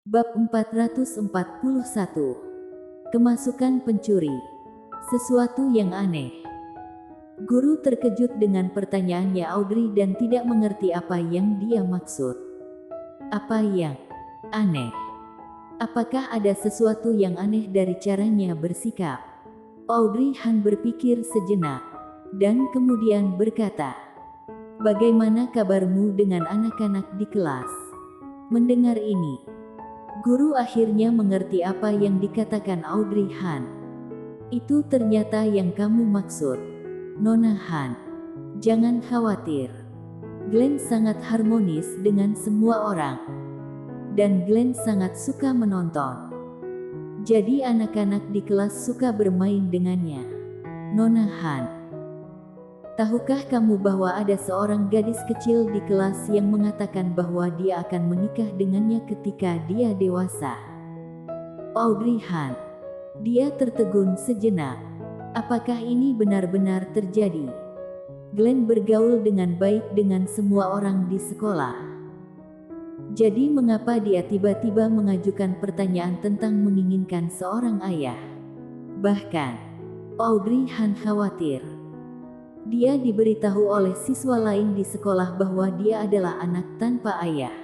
Bab 441. Kemasukan pencuri. Sesuatu yang aneh. Guru terkejut dengan pertanyaannya Audrey dan tidak mengerti apa yang dia maksud. Apa yang aneh? Apakah ada sesuatu yang aneh dari caranya bersikap? Audrey Han berpikir sejenak, dan kemudian berkata, "Bagaimana kabarmu dengan anak-anak di kelas?" Mendengar ini, guru akhirnya mengerti apa yang dikatakan Audrey Han. Itu ternyata yang kamu maksud, Nona Han. Jangan khawatir. Glenn sangat harmonis dengan semua orang. Dan Glenn sangat suka menonton. Jadi anak-anak di kelas suka bermain dengannya. Nona Han. Tahukah kamu bahwa ada seorang gadis kecil di kelas yang mengatakan bahwa dia akan menikah dengannya ketika dia dewasa? Audrey Han. Dia tertegun sejenak. Apakah ini benar-benar terjadi? Glenn bergaul dengan baik dengan semua orang di sekolah. Jadi mengapa dia tiba-tiba mengajukan pertanyaan tentang menginginkan seorang ayah? Bahkan, Audrey Han khawatir. Dia diberitahu oleh siswa lain di sekolah bahwa dia adalah anak tanpa ayah.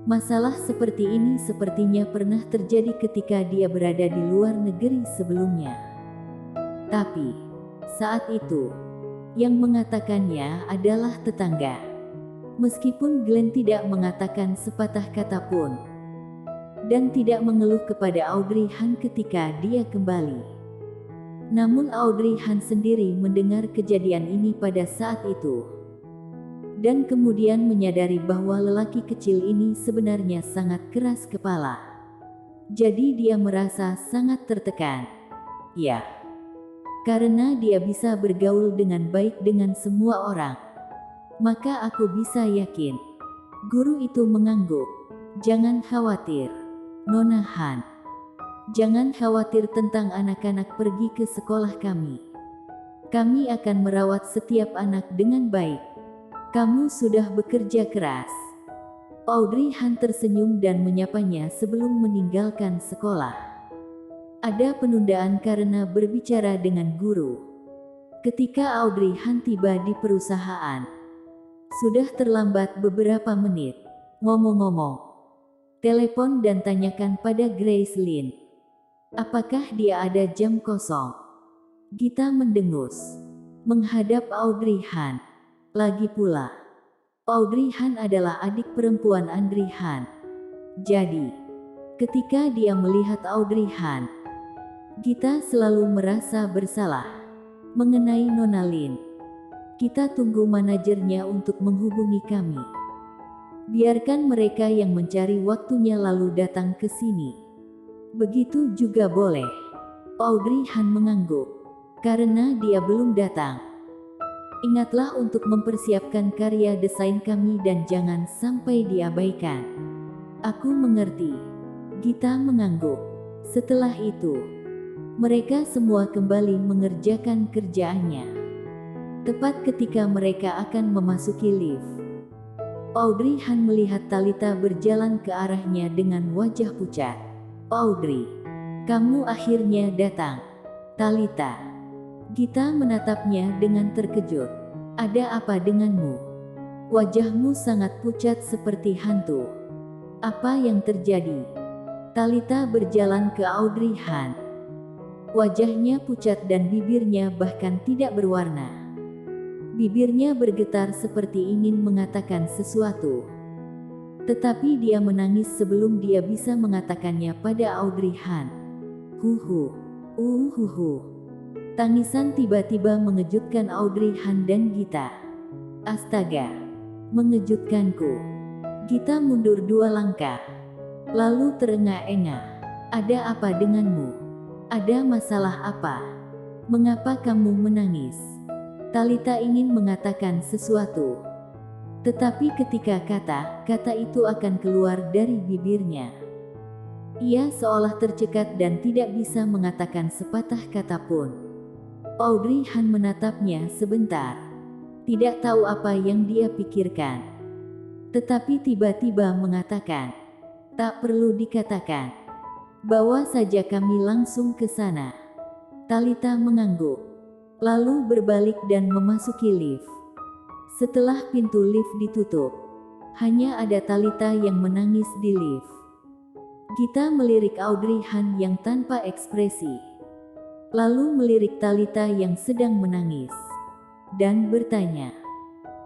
Masalah seperti ini sepertinya pernah terjadi ketika dia berada di luar negeri sebelumnya. Tapi, saat itu, yang mengatakannya adalah tetangga. Meskipun Glenn tidak mengatakan sepatah kata pun, dan tidak mengeluh kepada Audrey Han ketika dia kembali. Namun Audrey Han sendiri mendengar kejadian ini pada saat itu. Dan kemudian menyadari bahwa lelaki kecil ini sebenarnya sangat keras kepala. Jadi dia merasa sangat tertekan. Ya, karena dia bisa bergaul dengan baik dengan semua orang, maka aku bisa yakin. Guru itu mengangguk. Jangan khawatir, Nona Han. Jangan khawatir tentang anak-anak pergi ke sekolah kami. Kami akan merawat setiap anak dengan baik. Kamu sudah bekerja keras. Audrey Han tersenyum dan menyapanya sebelum meninggalkan sekolah. Ada penundaan karena berbicara dengan guru. Ketika Audrey Han tiba di perusahaan, sudah terlambat beberapa menit. Ngomong-ngomong, telepon dan tanyakan pada Grace Lin. Apakah dia ada jam kosong? Gita mendengus, menghadap Audrey Han. Lagi pula, Audrey Han adalah adik perempuan Andrew Han. Jadi, ketika dia melihat Audrey Han, Gita selalu merasa bersalah. Mengenai Nona Lin, kita tunggu manajernya untuk menghubungi kami. Biarkan mereka yang mencari waktunya lalu datang ke sini. Begitu juga boleh. Audrey Han mengangguk. Karena dia belum datang. Ingatlah untuk mempersiapkan karya desain kami dan jangan sampai diabaikan. Aku mengerti. Gita mengangguk. Setelah itu, mereka semua kembali mengerjakan kerjaannya. Tepat ketika mereka akan memasuki lift, Audrey Han melihat Talita berjalan ke arahnya dengan wajah pucat. Audrey, kamu akhirnya datang. Talita. Gita menatapnya dengan terkejut. Ada apa denganmu? Wajahmu sangat pucat seperti hantu. Apa yang terjadi? Talita berjalan ke Audrey Han. Wajahnya pucat dan bibirnya bahkan tidak berwarna. Bibirnya bergetar seperti ingin mengatakan sesuatu. Tetapi dia menangis sebelum dia bisa mengatakannya pada Audrey Han. Huhu. Tangisan tiba-tiba mengejutkan Audrey Han dan Gita. Astaga. Mengejutkanku. Gita mundur 2 langkah. Lalu terengah-engah. Ada apa denganmu? Ada masalah apa? Mengapa kamu menangis? Talita ingin mengatakan sesuatu. Tetapi ketika kata-kata itu akan keluar dari bibirnya, ia seolah tercekat dan tidak bisa mengatakan sepatah kata pun. Audrey Han menatapnya sebentar. Tidak tahu apa yang dia pikirkan. Tetapi tiba-tiba mengatakan, Tak perlu dikatakan. Bawa saja kami langsung ke sana. Talita mengangguk, lalu berbalik dan memasuki lift. Setelah pintu lift ditutup, hanya ada Talita yang menangis di lift. Gita melirik Audrey Han yang tanpa ekspresi, lalu melirik Talita yang sedang menangis, dan bertanya,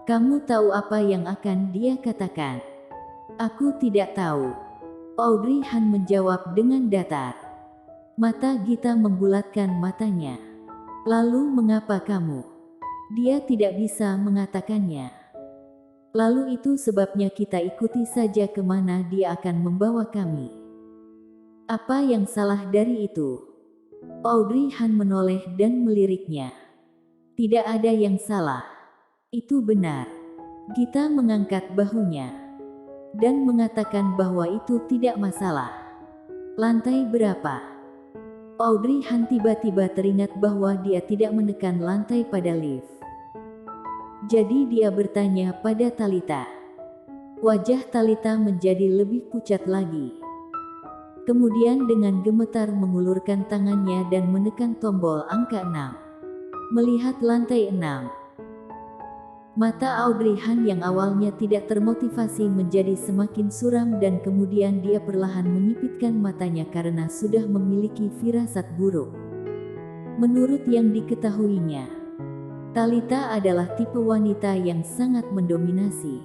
"Kamu tahu apa yang akan dia katakan?" "Aku tidak tahu," Audrey Han menjawab dengan datar. Mata Gita membulatkan matanya. "Lalu mengapa kamu?" "Dia tidak bisa mengatakannya. Lalu itu sebabnya kita ikuti saja kemana dia akan membawa kami." "Apa yang salah dari itu?" Audrey Han menoleh dan meliriknya. "Tidak ada yang salah. Itu benar." Gita mengangkat bahunya dan mengatakan bahwa itu tidak masalah. "Lantai berapa?" Audrey Han tiba-tiba teringat bahwa dia tidak menekan lantai pada lift. Jadi dia bertanya pada Talita. Wajah Talita menjadi lebih pucat lagi. Kemudian dengan gemetar mengulurkan tangannya dan menekan tombol angka 6. Melihat lantai 6. Mata Audrey Han yang awalnya tidak termotivasi menjadi semakin suram dan kemudian dia perlahan menyipitkan matanya karena sudah memiliki firasat buruk. Menurut yang diketahuinya, Talita adalah tipe wanita yang sangat mendominasi,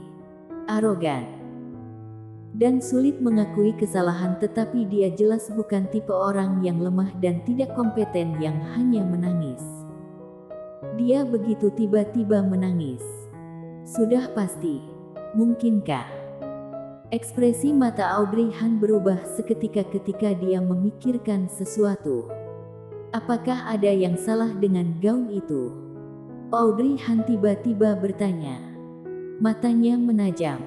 arogan, dan sulit mengakui kesalahan, tetapi dia jelas bukan tipe orang yang lemah dan tidak kompeten yang hanya menangis. Dia begitu tiba-tiba menangis. Sudah pasti. Mungkinkah? Ekspresi mata Audrey Han berubah seketika ketika dia memikirkan sesuatu. Apakah ada yang salah dengan gaun itu? Audrey Han tiba-tiba bertanya. Matanya menajam.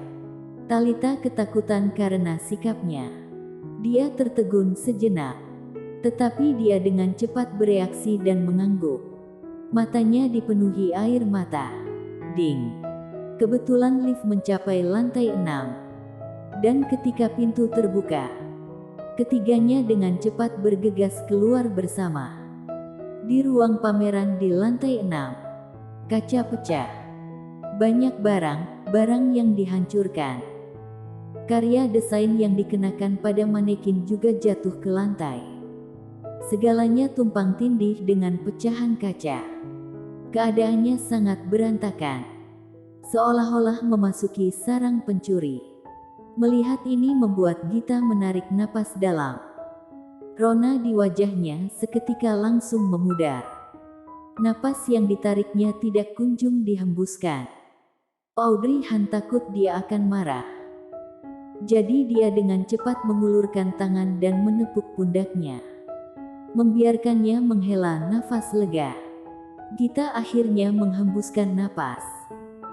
Talita ketakutan karena sikapnya. Dia tertegun sejenak, tetapi dia dengan cepat bereaksi dan mengangguk. Matanya dipenuhi air mata. Ding. Kebetulan lift mencapai lantai 6. Dan ketika pintu terbuka, ketiganya dengan cepat bergegas keluar bersama. Di ruang pameran di lantai 6, kaca pecah. Banyak barang yang dihancurkan. Karya desain yang dikenakan pada manekin juga jatuh ke lantai. Segalanya tumpang tindih dengan pecahan kaca. Keadaannya sangat berantakan, seolah-olah memasuki sarang pencuri. Melihat ini membuat Gita menarik napas dalam. Rona di wajahnya seketika langsung memudar. Napas yang ditariknya tidak kunjung dihembuskan. Audrey Han takut dia akan marah. Jadi dia dengan cepat mengulurkan tangan dan menepuk pundaknya, membiarkannya menghela nafas lega. Gita akhirnya menghembuskan napas,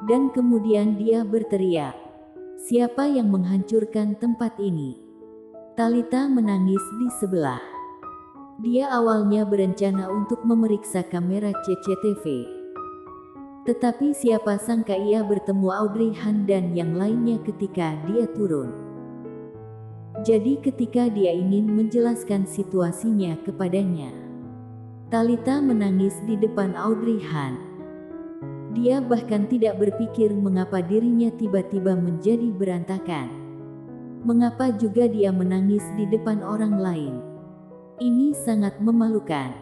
dan kemudian dia berteriak, "Siapa yang menghancurkan tempat ini?" Talita menangis di sebelah. Dia awalnya berencana untuk memeriksa kamera CCTV. Tetapi siapa sangka ia bertemu Audrey Han dan yang lainnya ketika dia turun. Jadi ketika dia ingin menjelaskan situasinya kepadanya, Talita menangis di depan Audrey Han. Dia bahkan tidak berpikir mengapa dirinya tiba-tiba menjadi berantakan. Mengapa juga dia menangis di depan orang lain. Ini sangat memalukan.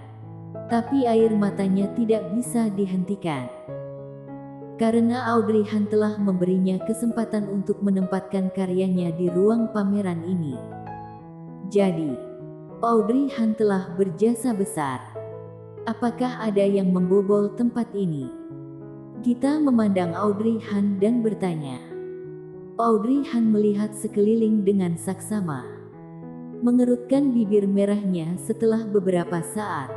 Tapi air matanya tidak bisa dihentikan. Karena Audrey Han telah memberinya kesempatan untuk menempatkan karyanya di ruang pameran ini. Jadi, Audrey Han telah berjasa besar. Apakah ada yang membobol tempat ini? Gita memandang Audrey Han dan bertanya. Audrey Han melihat sekeliling dengan saksama, mengerutkan bibir merahnya setelah beberapa saat,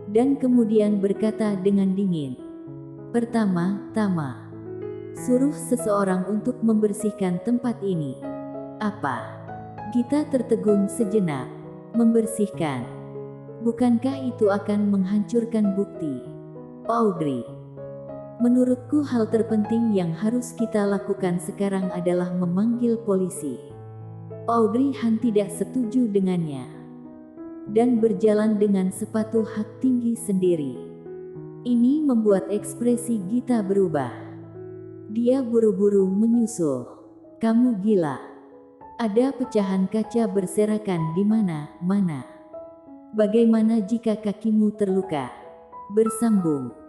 dan kemudian berkata dengan dingin, "Pertama-tama, suruh seseorang untuk membersihkan tempat ini." "Apa?" Gita tertegun sejenak. "Membersihkan? Bukankah itu akan menghancurkan bukti?" "Audrey, menurutku hal terpenting yang harus kita lakukan sekarang adalah memanggil polisi." Audrey Han tidak setuju dengannya dan berjalan dengan sepatu hak tinggi sendiri. Ini membuat ekspresi Gita berubah. Dia buru-buru menyusul. Kamu gila. Ada pecahan kaca berserakan di mana-mana. Bagaimana jika kakimu terluka? Bersambung.